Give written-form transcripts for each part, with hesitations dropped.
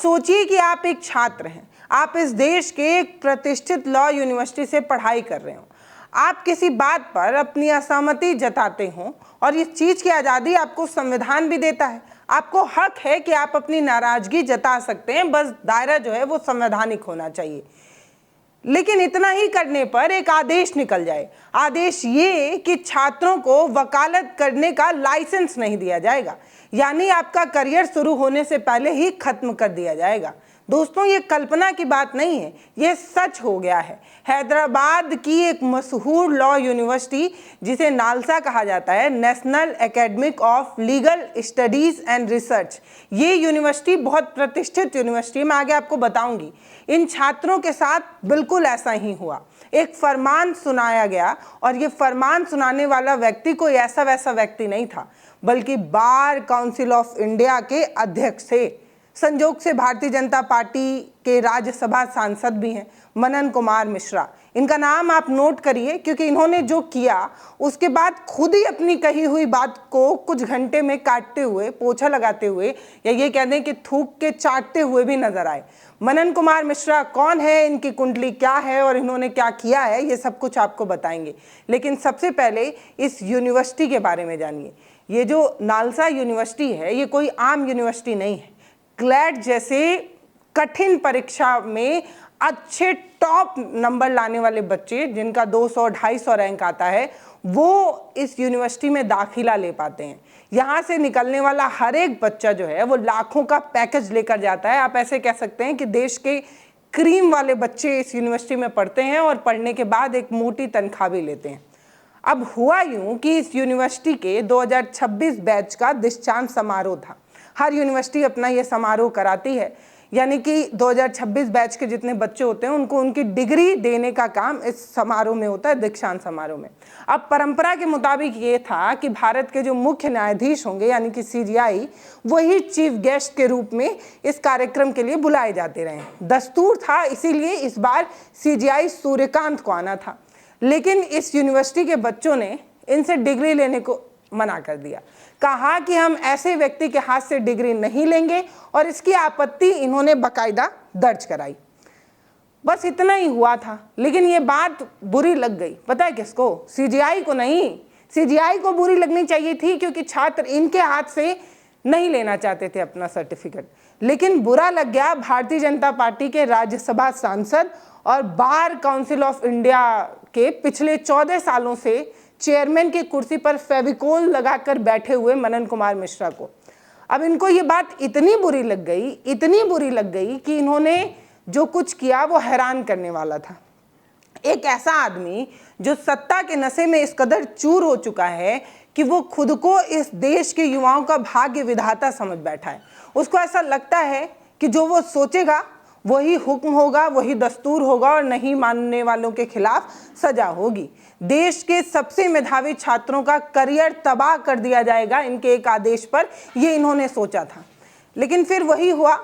सोचिए कि आप एक छात्र हैं, आप इस देश के एक प्रतिष्ठित लॉ यूनिवर्सिटी से पढ़ाई कर रहे हो, आप किसी बात पर अपनी असहमति जताते हो और इस चीज़ की आज़ादी आपको संविधान भी देता है। आपको हक है कि आप अपनी नाराज़गी जता सकते हैं, बस दायरा जो है वो संवैधानिक होना चाहिए। लेकिन इतना ही करने पर एक आदेश निकल जाए, आदेश ये कि छात्रों को वकालत करने का लाइसेंस नहीं दिया जाएगा, यानी आपका करियर शुरू होने से पहले ही खत्म कर दिया जाएगा। दोस्तों, ये कल्पना की बात नहीं है, ये सच हो गया है। हैदराबाद की एक मशहूर लॉ यूनिवर्सिटी जिसे नालसा कहा जाता है, national academic of legal studies and research, ये यूनिवर्सिटी बहुत प्रतिष्ठित यूनिवर्सिटी है, मैं आगे आपको बताऊंगी। इन छात्रों के साथ बिल्कुल ऐसा ही हुआ। एक फरमान सुनाया गया और ये फरमान सुनाने वाला व्यक्ति कोई ऐसा वैसा व्यक्ति नहीं था, बल्कि बार काउंसिल ऑफ इंडिया के अध्यक्ष थे। संजोग से भारतीय जनता पार्टी के राज्यसभा सांसद भी हैं, मनन कुमार मिश्रा। इनका नाम आप नोट करिए, क्योंकि इन्होंने जो किया उसके बाद खुद ही अपनी कही हुई बात को कुछ घंटे में काटते हुए, पोछा लगाते हुए, या ये कह दें कि थूक के चाटते हुए भी नजर आए। मनन कुमार मिश्रा कौन है, इनकी कुंडली क्या है और इन्होंने क्या किया है, ये सब कुछ आपको बताएंगे। लेकिन सबसे पहले इस यूनिवर्सिटी के बारे में जानिए। ये जो नालसा यूनिवर्सिटी है, ये कोई आम यूनिवर्सिटी नहीं है। क्लैट जैसे कठिन परीक्षा में अच्छे टॉप नंबर लाने वाले बच्चे, जिनका 200-250 रैंक आता है, वो इस यूनिवर्सिटी में दाखिला ले पाते हैं। यहाँ से निकलने वाला हर एक बच्चा जो है वो लाखों का पैकेज लेकर जाता है। आप ऐसे कह सकते हैं कि देश के क्रीम वाले बच्चे इस यूनिवर्सिटी में पढ़ते हैं और पढ़ने के बाद एक मोटी तनख्वाह भी लेते हैं। अब हुआ यूँ कि इस यूनिवर्सिटी के 2026 बैच का दीक्षांत समारोह था। हर यूनिवर्सिटी अपना ये समारोह कराती है, यानी कि 2026 बैच के जितने बच्चे होते हैं उनको उनकी डिग्री देने का काम इस समारोह में होता है, दीक्षांत समारोह में। अब परंपरा के मुताबिक ये था कि भारत के जो मुख्य न्यायाधीश होंगे, यानी कि सीजीआई, वही चीफ गेस्ट के रूप में इस कार्यक्रम के लिए बुलाए जाते रहे। दस्तूर था, इसीलिए इस बार सीजीआई सूर्यकांत को आना था। लेकिन इस यूनिवर्सिटी के बच्चों ने इनसे डिग्री लेने को मना कर दिया, कहा कि हम ऐसे व्यक्ति के हाथ से डिग्री नहीं लेंगे, और इसकी आपत्ति इन्होंने बाकायदा दर्ज कराई। बस इतना ही हुआ था, लेकिन ये बात बुरी लग गई। पता है किसको? सीजीआई को नहीं। सीजीआई को बुरी लगनी चाहिए थी, क्योंकि छात्र इनके हाथ से नहीं लेना चाहते थे अपना सर्टिफिकेट। लेकिन बुरा लग गया भारतीय जनता पार्टी के राज्यसभा सांसद और बार काउंसिल ऑफ इंडिया के पिछले 14 सालों से चेयरमैन की कुर्सी पर फेविकोल लगाकर बैठे हुए मनन कुमार मिश्रा को। अब इनको ये बात इतनी बुरी लग गई कि इन्होंने जो कुछ किया वो हैरान करने वाला था। एक ऐसा आदमी जो सत्ता के नशे में इस कदर चूर हो चुका है कि वो खुद को इस देश के युवाओं का भाग्य विधाता समझ बैठा है। उसको ऐसा लगता है कि जो वो सोचेगा वही हुक्म होगा, वही दस्तूर होगा, और नहीं मानने वालों के खिलाफ सजा होगी। देश के सबसे मेधावी छात्रों का करियर तबाह कर दिया जाएगा इनके एक आदेश पर, ये इन्होंने सोचा था। लेकिन फिर वही हुआ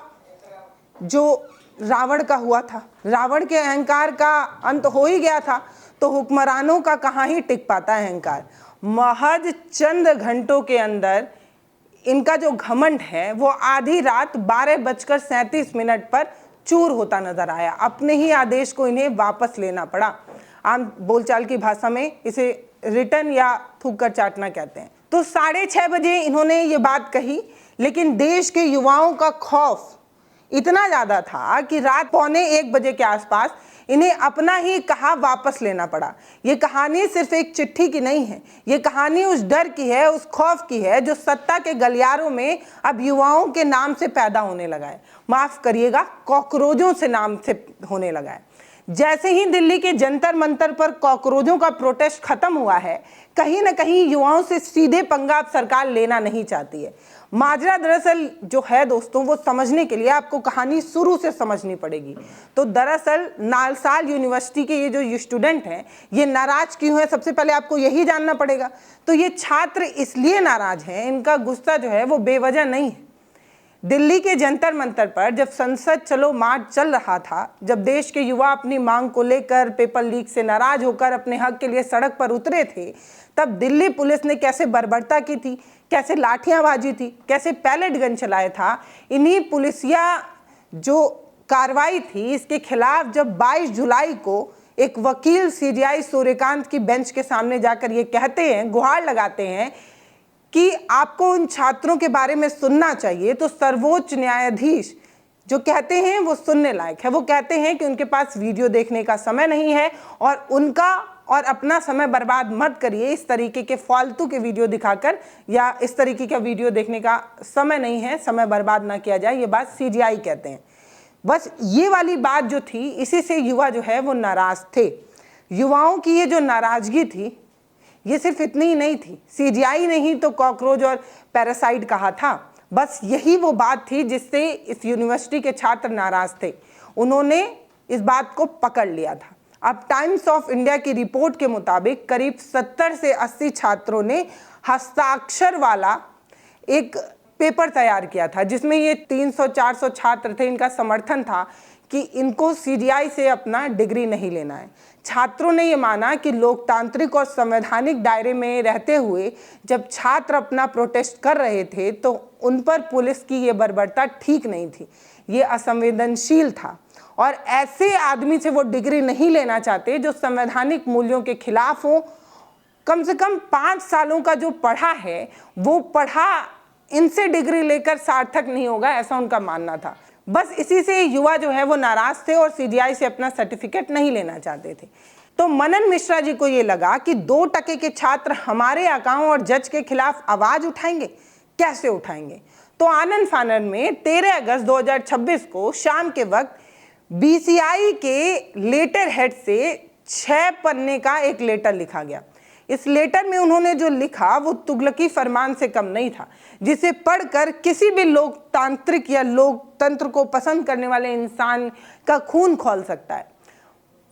जो रावण का हुआ था। रावण के अहंकार का अंत हो ही गया था, तो हुक्मरानों का कहाँ ही टिक पाता है अहंकार। महज चंद घंटों के अंदर इनका जो घमंड है वो आधी रात 12:37 पर चूर होता नजर आया। अपने ही आदेश को इन्हें वापस लेना पड़ा। आम बोलचाल की भाषा में इसे रिटर्न या थूक कर चाटना कहते हैं। तो 6:30 बजे इन्होंने ये बात कही, लेकिन देश के युवाओं का खौफ इतना ज़्यादा था कि रात 12:45 बजे के आसपास इन्हें अपना ही कहा वापस लेना पड़ा। ये कहानी सिर्फ एक चिट्ठी की नहीं है, ये कहानी उस डर की है, उस खौफ की है जो सत्ता के गलियारों में अब युवाओं के नाम से पैदा होने लगा है। माफ़ करिएगा, कॉकरोचों से नाम से होने लगा है। जैसे ही दिल्ली के जंतर मंतर पर कॉकरोचों का प्रोटेस्ट खत्म हुआ है, कहीं ना कहीं युवाओं से सीधे पंगा अब सरकार लेना नहीं चाहती है। माजरा दरअसल जो है दोस्तों, वो समझने के लिए आपको कहानी शुरू से समझनी पड़ेगी। तो दरअसल नालसाल यूनिवर्सिटी के ये जो स्टूडेंट हैं, ये नाराज क्यों हैं, सबसे पहले आपको यही जानना पड़ेगा। तो ये छात्र इसलिए नाराज हैं, इनका गुस्सा जो है वो बेवजह नहीं है। दिल्ली के जंतर मंतर पर जब संसद चलो मार्च चल रहा था, जब देश के युवा अपनी मांग को लेकर पेपर लीक से नाराज होकर अपने हक के लिए सड़क पर उतरे थे, तब दिल्ली पुलिस ने कैसे बर्बरता की थी, कैसे लाठियां बाजी थी, कैसे पैलेट गन चलाया था। इन्हीं पुलिसिया जो कार्रवाई थी इसके खिलाफ जब 22 जुलाई को एक वकील सीजीआई सूर्यकांत की बेंच के सामने जाकर ये कहते हैं, गुहार लगाते हैं कि आपको उन छात्रों के बारे में सुनना चाहिए, तो सर्वोच्च न्यायाधीश जो कहते हैं वो सुनने लायक है। वो कहते हैं कि उनके पास वीडियो देखने का समय नहीं है और उनका और अपना समय बर्बाद मत करिए इस तरीके के फालतू के वीडियो दिखाकर, या इस तरीके का वीडियो देखने का समय नहीं है, समय बर्बाद ना किया जाए, ये बात सीजीआई कहते हैं। बस ये वाली बात जो थी, इसी से युवा जो है वो नाराज थे। युवाओं की ये जो नाराजगी थी ये सिर्फ इतनी ही नहीं थी, सीजीआई ने ही तो कॉकरोच और पैरासाइट कहा था। बस यही वो बात थी जिससे इस यूनिवर्सिटी के छात्र नाराज थे। उन्होंने इस बात को पकड़ लिया था। अब टाइम्स ऑफ इंडिया की रिपोर्ट के मुताबिक करीब 70 से 80 छात्रों ने हस्ताक्षर वाला एक पेपर तैयार किया था, जिसमें ये 300-400 छात्र थे। इनका समर्थन था कि इनको सीजीआई से अपना डिग्री नहीं लेना है। छात्रों ने ये माना कि लोकतांत्रिक और संवैधानिक दायरे में रहते हुए जब छात्र अपना प्रोटेस्ट कर रहे थे तो उन पर पुलिस की ये बर्बरता ठीक नहीं थी, ये असंवेदनशील था और ऐसे आदमी से वो डिग्री नहीं लेना चाहते जो संवैधानिक मूल्यों के खिलाफ हो। कम से कम 5 सालों का जो पढ़ा है वो पढ़ा इनसे डिग्री लेकर सार्थक नहीं होगा, ऐसा उनका मानना था। बस इसी से युवा जो है वो नाराज थे और सीजीआई से अपना सर्टिफिकेट नहीं लेना चाहते थे। तो मनन मिश्रा जी को ये लगा कि 2% के छात्र हमारे आकाओं और जज के खिलाफ आवाज उठाएंगे, कैसे उठाएंगे। तो आनन फानन में 13 अगस्त 2026 को शाम के वक्त बीसीआई के लेटर हेड से 6 पन्ने का एक लेटर लिखा गया। इस लेटर में उन्होंने जो लिखा वो तुगलकी फरमान से कम नहीं था, जिसे पढ़कर किसी भी लोकतांत्रिक या लोकतंत्र को पसंद करने वाले इंसान का खून खौल सकता है।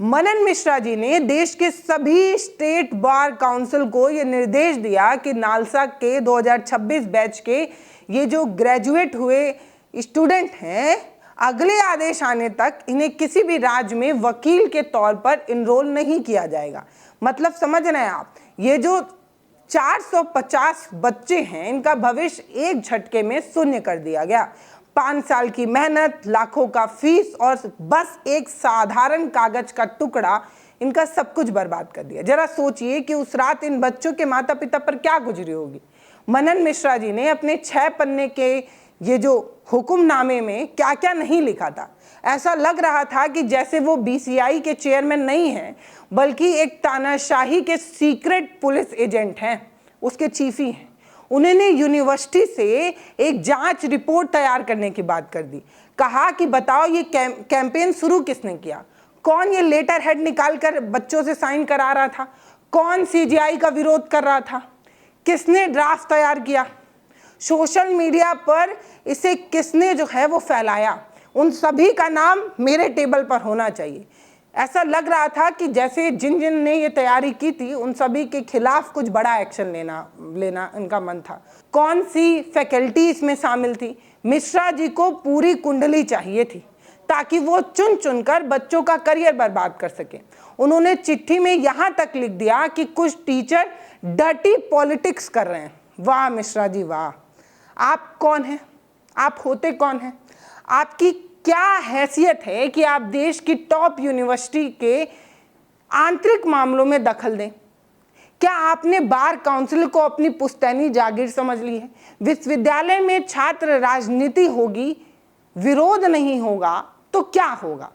मनन मिश्रा जी ने देश के सभी स्टेट बार काउंसिल को यह निर्देश दिया कि नालसा के 2026 बैच के ये जो ग्रेजुएट हुए स्टूडेंट हैं, अगले आदेश आने तक इन्हें किसी भी राज्य में वकील के तौर पर इनरोल नहीं किया जाएगा। मतलब समझ रहे हैं आप, ये जो 450 बच्चे हैं इनका भविष्य एक झटके में शून्य कर दिया गया। 5 साल की मेहनत, लाखों का फीस और बस एक साधारण कागज का टुकड़ा, इनका सब कुछ बर्बाद कर दिया। जरा सोचिए कि उस रात इन बच्चों के माता पिता पर क्या गुजरी होगी। मनन मिश्रा जी ने अपने 6 पन्ने के ये जो हुक्मनामे में क्या क्या नहीं लिखा था। ऐसा लग रहा था कि जैसे वो बीसीआई के चेयरमैन नहीं हैं, बल्कि एक तानाशाही के सीक्रेट पुलिस एजेंट हैं, उसके चीफ ही हैं। उन्होंने यूनिवर्सिटी से एक जांच रिपोर्ट तैयार करने की बात कर दी। कहा कि बताओ ये कैंपेन शुरू किसने किया, कौन ये लेटर हेड निकाल कर बच्चों से साइन करा रहा था, कौन सीजीआई का विरोध कर रहा था, किसने ड्राफ्ट तैयार किया, सोशल मीडिया पर इसे किसने जो है वो फैलाया। उन सभी का नाम मेरे टेबल पर होना चाहिए। ऐसा लग रहा था कि जैसे जिन जिन ने ये तैयारी की थी उन सभी के खिलाफ कुछ बड़ा एक्शन लेना इनका मन था। कौन सी फैकल्टी इसमें शामिल थी, मिश्रा जी को पूरी कुंडली चाहिए थी ताकि वो चुन चुनकर बच्चों का करियर बर्बाद कर सके। उन्होंने चिट्ठी में यहाँ तक लिख दिया कि कुछ टीचर डर्टी पॉलिटिक्स कर रहे हैं। वाह मिश्रा जी वाह, आप कौन हैं, आप होते कौन हैं, आपकी क्या हैसियत है कि आप देश की टॉप यूनिवर्सिटी के आंतरिक मामलों में दखल दें। क्या आपने बार काउंसिल को अपनी पुश्तैनी जागीर समझ ली है। विश्वविद्यालय में छात्र राजनीति होगी, विरोध नहीं होगा तो क्या होगा।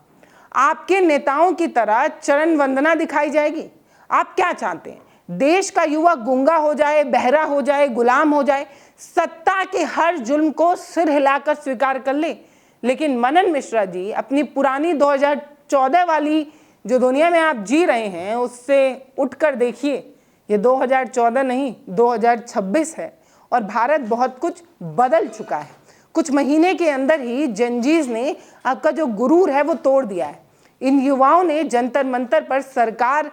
आपके नेताओं की तरह चरण वंदना दिखाई जाएगी। आप क्या चाहते हैं, देश का युवा गूंगा हो जाए, बहरा हो जाए, गुलाम हो जाए, सत्ता के हर जुल्म को सिर हिलाकर स्वीकार कर ले। लेकिन मनन मिश्रा जी अपनी पुरानी 2014 वाली जो दुनिया में आप जी रहे हैं उससे उठकर देखिए, ये 2014 नहीं 2026 है और भारत बहुत कुछ बदल चुका है। कुछ महीने के अंदर ही जंजीज ने आपका जो गुरूर है वो तोड़ दिया है। इन युवाओं ने जंतर मंतर पर सरकार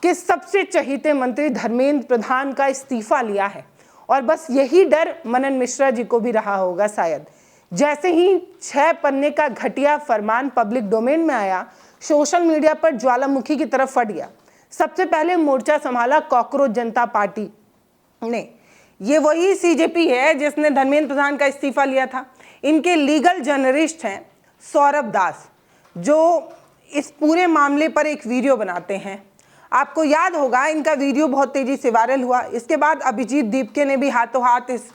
के सबसे चहीते मंत्री धर्मेंद्र प्रधान का इस्तीफा लिया है और बस यही डर मनन मिश्रा जी को भी रहा होगा शायद। जैसे ही 6 पन्ने का घटिया फरमान पब्लिक डोमेन में आया, सोशल मीडिया पर ज्वालामुखी की तरफ फट गया। सबसे पहले मोर्चा संभाला कॉकरोच जनता पार्टी ने। ये वही सीजेपी है जिसने धर्मेंद्र प्रधान का इस्तीफा लिया था। इनके लीगल जर्नलिस्ट हैं सौरभ दास, जो इस पूरे मामले पर एक वीडियो बनाते हैं। आपको याद होगा इनका वीडियो बहुत तेजी से वायरल हुआ। इसके बाद अभिजीत दीपके ने भी हाथों हाथ इस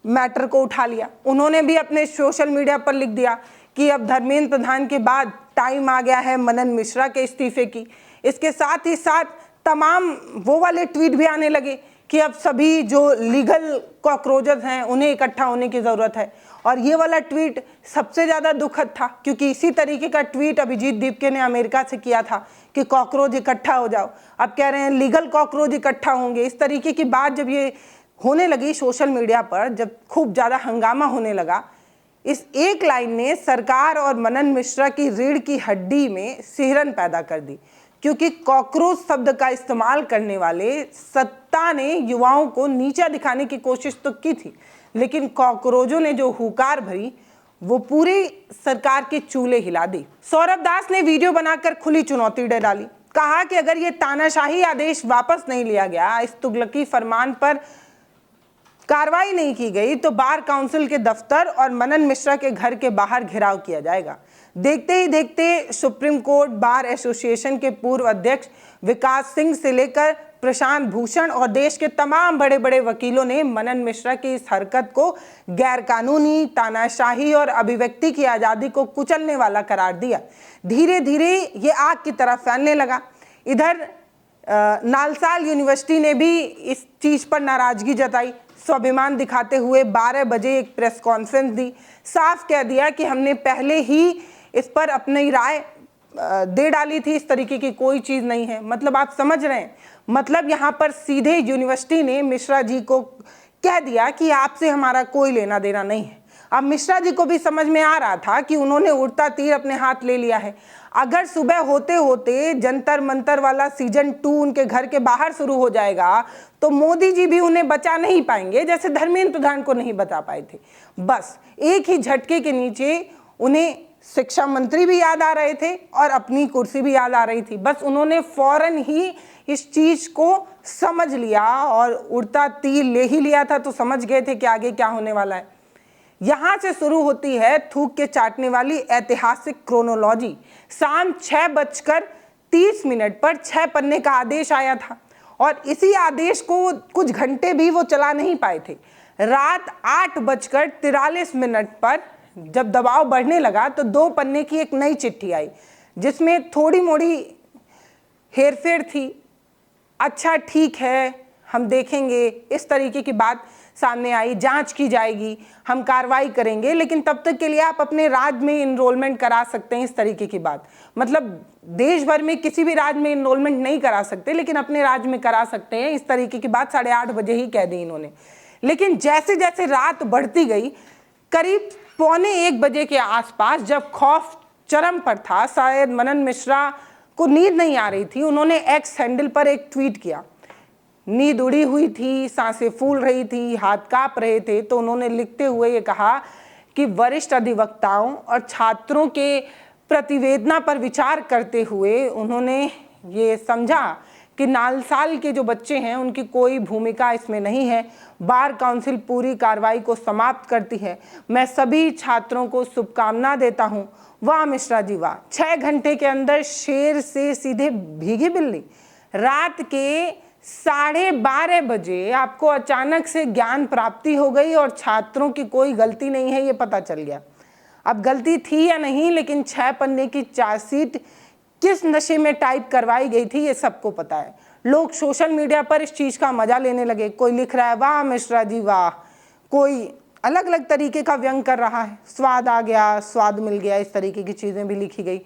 मैटर को उठा लिया। उन्होंने भी अपने सोशल मीडिया पर लिख दिया कि अब धर्मेंद्र प्रधान के बाद टाइम आ गया है मनन मिश्रा के इस्तीफे की। इसके साथ ही साथ तमाम वो वाले ट्वीट भी आने लगे कि अब सभी जो लीगल कॉकरोचेस हैं उन्हें इकट्ठा होने की ज़रूरत है। और ये वाला ट्वीट सबसे ज़्यादा दुखद था, क्योंकि इसी तरीके का ट्वीट अभिजीत दीपके ने अमेरिका से किया था कि कॉकरोच इकट्ठा हो जाओ। अब कह रहे हैं लीगल कॉकरोच इकट्ठा होंगे। इस तरीके की बात जब ये होने लगी सोशल मीडिया पर, जब खूब ज़्यादा हंगामा होने लगा, इस एक लाइन ने सरकार और मनन मिश्रा की रीढ़ की हड्डी में सिहरन पैदा कर दी, क्योंकि कॉकरोच शब्द का इस्तेमाल करने वाले सत्ता ने युवाओं को नीचा दिखाने की कोशिश तो की थी, लेकिन कॉकरोचों ने जो हुंकार भरी वो पूरी सरकार के चूल्हे हिला दी। सौरभ दास ने वीडियो बनाकर खुली चुनौती दे डाली। कहा कि अगर ये तानाशाही आदेश वापस नहीं लिया गया, इस तुगलकी फरमान पर कार्रवाई नहीं की गई, तो बार काउंसिल के दफ्तर और मनन मिश्रा के घर के बाहर घेराव किया जाएगा। देखते ही देखते सुप्रीम कोर्ट बार एसोसिएशन के पूर्व अध्यक्ष विकास सिंह से लेकर प्रशांत भूषण और देश के तमाम बड़े बड़े वकीलों ने मनन मिश्रा की इस हरकत को गैरकानूनी, तानाशाही और अभिव्यक्ति की आज़ादी को कुचलने वाला करार दिया। धीरे धीरे ये आग की तरह फैलने लगा। इधर नालसाल यूनिवर्सिटी ने भी इस चीज़ पर नाराज़गी जताई। स्वाभिमान दिखाते हुए 12 बजे एक प्रेस कॉन्फ्रेंस दी, साफ कह दिया कि हमने पहले ही इस पर अपनी राय दे डाली थी, इस तरीके की कोई चीज़ नहीं है। मतलब आप समझ रहे हैं, मतलब यहाँ पर सीधे यूनिवर्सिटी ने मिश्रा जी को कह दिया कि आपसे हमारा कोई लेना देना नहीं है। अब मिश्रा जी को भी समझ में आ रहा था कि उन्होंने उड़ता तीर अपने हाथ ले लिया है। अगर सुबह होते होते जंतर मंतर वाला सीजन 2 उनके घर के बाहर शुरू हो जाएगा तो मोदी जी भी उन्हें बचा नहीं पाएंगे, जैसे धर्मेंद्र प्रधान को नहीं बचा पाए थे। बस एक ही झटके के नीचे उन्हें शिक्षा मंत्री भी याद आ रहे थे और अपनी कुर्सी भी याद आ रही थी। बस उन्होंने फौरन ही इस चीज को समझ लिया और उड़ता तीर ले ही लिया था, तो समझ गए थे कि आगे क्या होने वाला है। यहां से शुरू होती है थूक के चाटने वाली ऐतिहासिक क्रोनोलॉजी। शाम 6:30 पर 6 पन्ने का आदेश आया था और इसी आदेश को कुछ घंटे भी वो चला नहीं पाए थे। रात 8:43 पर जब दबाव बढ़ने लगा तो 2 पन्ने की एक नई चिट्ठी आई, जिसमें थोड़ी मोड़ी हेरफेर थी। अच्छा ठीक है, हम देखेंगे, इस तरीके की बात सामने आई। जांच की जाएगी, हम कार्रवाई करेंगे, लेकिन तब तक के लिए आप अपने राज्य में इनरोलमेंट करा सकते हैं, इस तरीके की बात। मतलब देश भर में किसी भी राज्य में इनरोलमेंट नहीं करा सकते, लेकिन अपने राज्य में करा सकते हैं, इस तरीके की बात 8:30 बजे ही कह दी इन्होंने। लेकिन जैसे जैसे रात बढ़ती गई, करीब 1:45 बजे के आसपास, जब खौफ चरम पर था, शायद मनन मिश्रा को नींद नहीं आ रही थी, उन्होंने एक्स हैंडल पर एक ट्वीट किया। नींद उड़ी हुई थी, सांसें फूल रही थी, हाथ कांप रहे थे, तो उन्होंने लिखते हुए ये कहा कि वरिष्ठ अधिवक्ताओं और छात्रों के प्रतिवेदना पर विचार करते हुए उन्होंने ये समझा कि नालसाल के जो बच्चे हैं उनकी कोई भूमिका इसमें नहीं है। बार काउंसिल पूरी कार्रवाई को समाप्त करती है। मैं सभी छात्रों को शुभकामना देता हूँ। वाह मिश्रा जी वाह, 6 घंटे के अंदर शेर से सीधे भीगी बिल्ली। रात के 12:30 बजे आपको अचानक से ज्ञान प्राप्ति हो गई और छात्रों की कोई गलती नहीं है, ये पता चल गया। अब गलती थी या नहीं, लेकिन 6 पन्ने की चार्जशीट किस नशे में टाइप करवाई गई थी ये सबको पता है। लोग सोशल मीडिया पर इस चीज़ का मजा लेने लगे। कोई लिख रहा है वाह मिश्रा जी वाह, कोई अलग अलग तरीके का व्यंग कर रहा है, स्वाद आ गया, स्वाद मिल गया, इस तरीके की चीज़ें भी लिखी गई।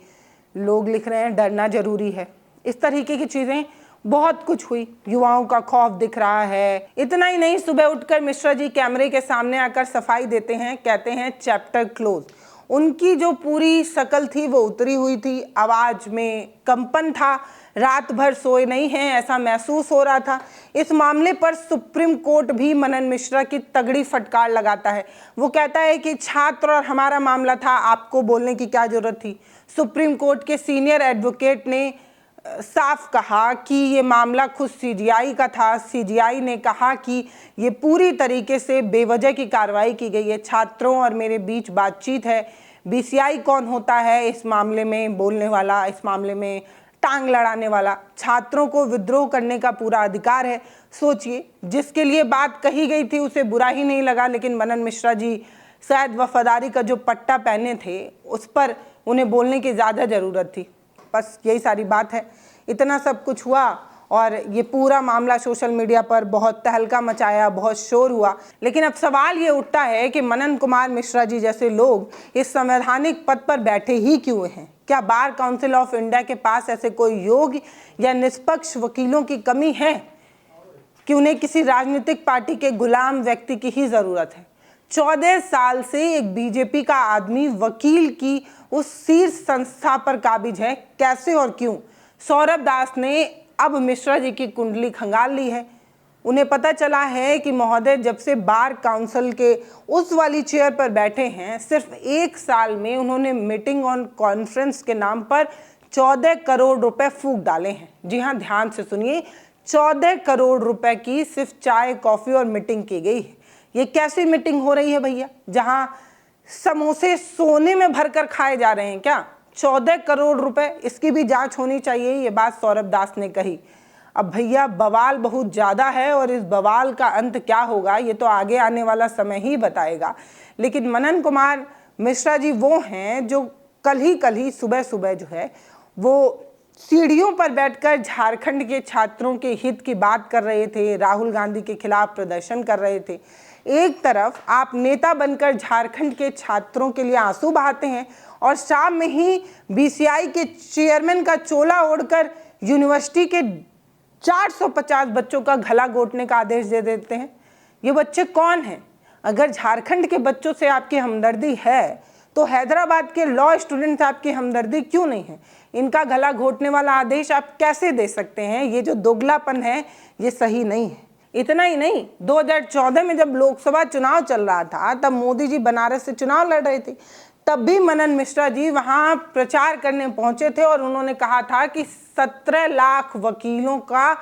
लोग लिख रहे हैं डरना जरूरी है, इस तरीके की चीज़ें बहुत कुछ हुई। युवाओं का खौफ दिख रहा है। इतना ही नहीं, सुबह उठकर मिश्रा जी कैमरे के सामने आकर सफाई देते हैं, कहते हैं चैप्टर क्लोज। उनकी जो पूरी शक्ल थी वो उतरी हुई थी, आवाज़ में कंपन था, रात भर सोए नहीं हैं ऐसा महसूस हो रहा था। इस मामले पर सुप्रीम कोर्ट भी मनन मिश्रा की तगड़ी फटकार लगाता है। वो कहता है कि छात्र और हमारा मामला था, आपको बोलने की क्या जरूरत थी। सुप्रीम कोर्ट के सीनियर एडवोकेट ने साफ कहा कि ये मामला खुद सीजीआई का था। सीजीआई ने कहा कि ये पूरी तरीके से बेवजह की कार्रवाई की गई है। छात्रों और मेरे बीच बातचीत है, बीसीआई कौन होता है इस मामले में बोलने वाला, इस मामले में टांग लड़ाने वाला। छात्रों को विद्रोह करने का पूरा अधिकार है। सोचिए, जिसके लिए बात कही गई थी उसे बुरा ही नहीं लगा, लेकिन मनन मिश्रा जी शायद वफादारी का जो पट्टा पहने थे उस पर उन्हें बोलने की ज़्यादा ज़रूरत थी। बस यही सारी बात है। इतना सब कुछ हुआ और ये पूरा मामला सोशल मीडिया पर बहुत तहलका मचाया, बहुत शोर हुआ। लेकिन अब सवाल ये उठता है कि मनन कुमार मिश्रा जी जैसे लोग इस संवैधानिक पद पर बैठे ही क्यों हैं? क्या बार काउंसिल ऑफ इंडिया के पास ऐसे कोई योग्य या निष्पक्ष वकीलों की कमी है कि उन्हें किसी राजनीतिक पार्टी के गुलाम व्यक्ति की ही ज़रूरत है? 14 साल से एक बीजेपी का आदमी वकील की उस शीर्ष संस्था पर काबिज है, कैसे और क्यों? सौरभ दास ने अब मिश्रा जी की कुंडली खंगाल ली है। उन्हें पता चला है कि महोदय जब से बार काउंसिल के उस वाली चेयर पर बैठे हैं, सिर्फ 1 साल में उन्होंने मीटिंग ऑन कॉन्फ्रेंस के नाम पर 14 करोड़ रुपए फूंक डाले हैं। जी हाँ, ध्यान से सुनिए, 14 करोड़ रुपए की सिर्फ चाय, कॉफ़ी और मीटिंग की गई है। ये कैसी मीटिंग हो रही है भैया, जहाँ समोसे सोने में भरकर खाए जा रहे हैं क्या? 14 करोड़ रुपए, इसकी भी जांच होनी चाहिए, ये बात सौरभ दास ने कही। अब भैया बवाल बहुत ज़्यादा है और इस बवाल का अंत क्या होगा ये तो आगे आने वाला समय ही बताएगा। लेकिन मनन कुमार मिश्रा जी वो हैं जो कल ही सुबह सुबह जो है वो सीढ़ियों पर बैठकर झारखंड के छात्रों के हित की बात कर रहे थे, राहुल गांधी के खिलाफ प्रदर्शन कर रहे थे। एक तरफ आप नेता बनकर झारखंड के छात्रों के लिए आंसू बहाते हैं और शाम में ही बीसीआई के चेयरमैन का चोला ओढ़कर यूनिवर्सिटी के 450 बच्चों का गला घोटने का आदेश दे देते हैं। ये बच्चे कौन हैं? अगर झारखंड के बच्चों से आपकी हमदर्दी है तो हैदराबाद के लॉ स्टूडेंट से आपकी हमदर्दी क्यों नहीं है? इनका गला घोटने वाला आदेश आप कैसे दे सकते हैं? ये जो दोगलापन है ये सही नहीं है। इतना ही नहीं, 2014 में जब लोकसभा चुनाव चल रहा था तब मोदी जी बनारस से चुनाव लड़ रहे थे, तब भी मनन मिश्रा जी वहां प्रचार करने पहुंचे थे और उन्होंने कहा था कि 17 लाख वकीलों का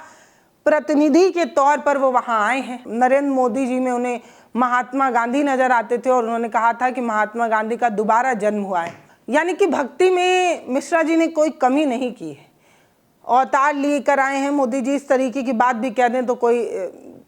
प्रतिनिधि के तौर पर वो वहां आए हैं। नरेंद्र मोदी जी में उन्हें महात्मा गांधी नजर आते थे और उन्होंने कहा था कि महात्मा गांधी का दोबारा जन्म हुआ है। यानी कि भक्ति में मिश्रा जी ने कोई कमी नहीं की है। अवतार लेकर आए हैं मोदी जी, इस तरीके की बात भी कह दें तो कोई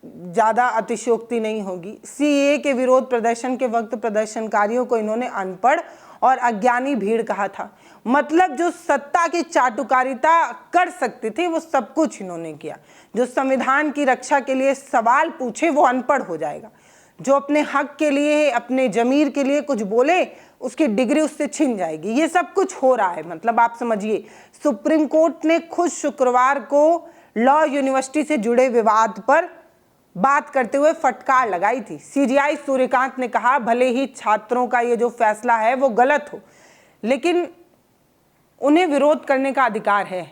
ज़्यादा अतिशयोक्ति नहीं होगी। सीएए के विरोध प्रदर्शन के वक्त प्रदर्शनकारियों को इन्होंने अनपढ़ और अज्ञानी भीड़ कहा था। मतलब जो सत्ता की चाटुकारिता कर सकती थी वो सब कुछ इन्होंने किया। जो संविधान की रक्षा के लिए सवाल पूछे वो अनपढ़ हो जाएगा। जो अपने हक के लिए, अपने जमीर के लिए कुछ बोले उसकी डिग्री उससे छिन जाएगी। ये सब कुछ हो रहा है। मतलब आप समझिए, सुप्रीम कोर्ट ने खुद शुक्रवार को लॉ यूनिवर्सिटी से जुड़े विवाद पर बात करते हुए फटकार लगाई थी। सीजीआई सूर्यकांत ने कहा भले ही छात्रों का ये जो फैसला है वो गलत हो, लेकिन उन्हें विरोध करने का अधिकार है।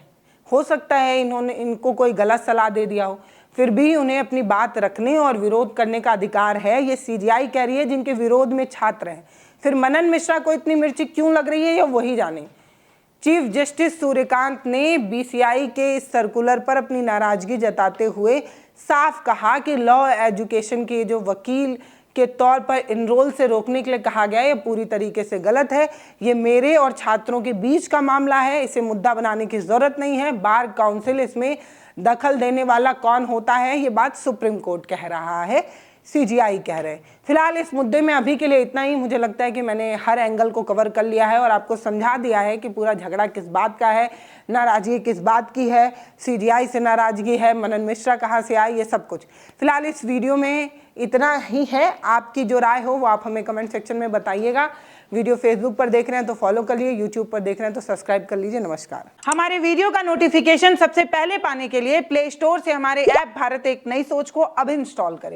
हो सकता है इनको कोई गलत सलाह दे दिया हो, फिर भी उन्हें अपनी बात रखने और विरोध करने का अधिकार है। ये सीजीआई कह रही है जिनके विरोध में छात्र हैं। फिर मनन मिश्रा को इतनी मिर्ची क्यों लग रही है ये वही जाने। चीफ जस्टिस सूर्यकांत ने बीसीआई के इस सर्कुलर पर अपनी नाराजगी जताते हुए साफ कहा कि लॉ एजुकेशन के जो वकील के तौर पर इनरोल से रोकने के लिए कहा गया ये पूरी तरीके से गलत है। ये मेरे और छात्रों के बीच का मामला है, इसे मुद्दा बनाने की जरूरत नहीं है। बार काउंसिल इसमें दखल देने वाला कौन होता है ये बात सुप्रीम कोर्ट कह रहा है, सीजीआई कह रहे हैं। फिलहाल इस मुद्दे में अभी के लिए इतना ही। मुझे लगता है कि मैंने हर एंगल को कवर कर लिया है और आपको समझा दिया है कि पूरा झगड़ा किस बात का है, नाराजगी किस बात की है, सीजीआई से नाराजगी है, मनन मिश्रा कहाँ से आई, ये सब कुछ। फिलहाल इस वीडियो में इतना ही है। आपकी जो राय हो वो आप हमें कमेंट सेक्शन में बताइएगा। वीडियो फेसबुक पर देख रहे हैं तो फॉलो कर लीजिए, यूट्यूब पर देख रहे हैं तो सब्सक्राइब कर लीजिए। नमस्कार। हमारे वीडियो का नोटिफिकेशन सबसे पहले पाने के लिए प्ले स्टोर से हमारे ऐप भारत एक नई सोच को अब इंस्टॉल करें।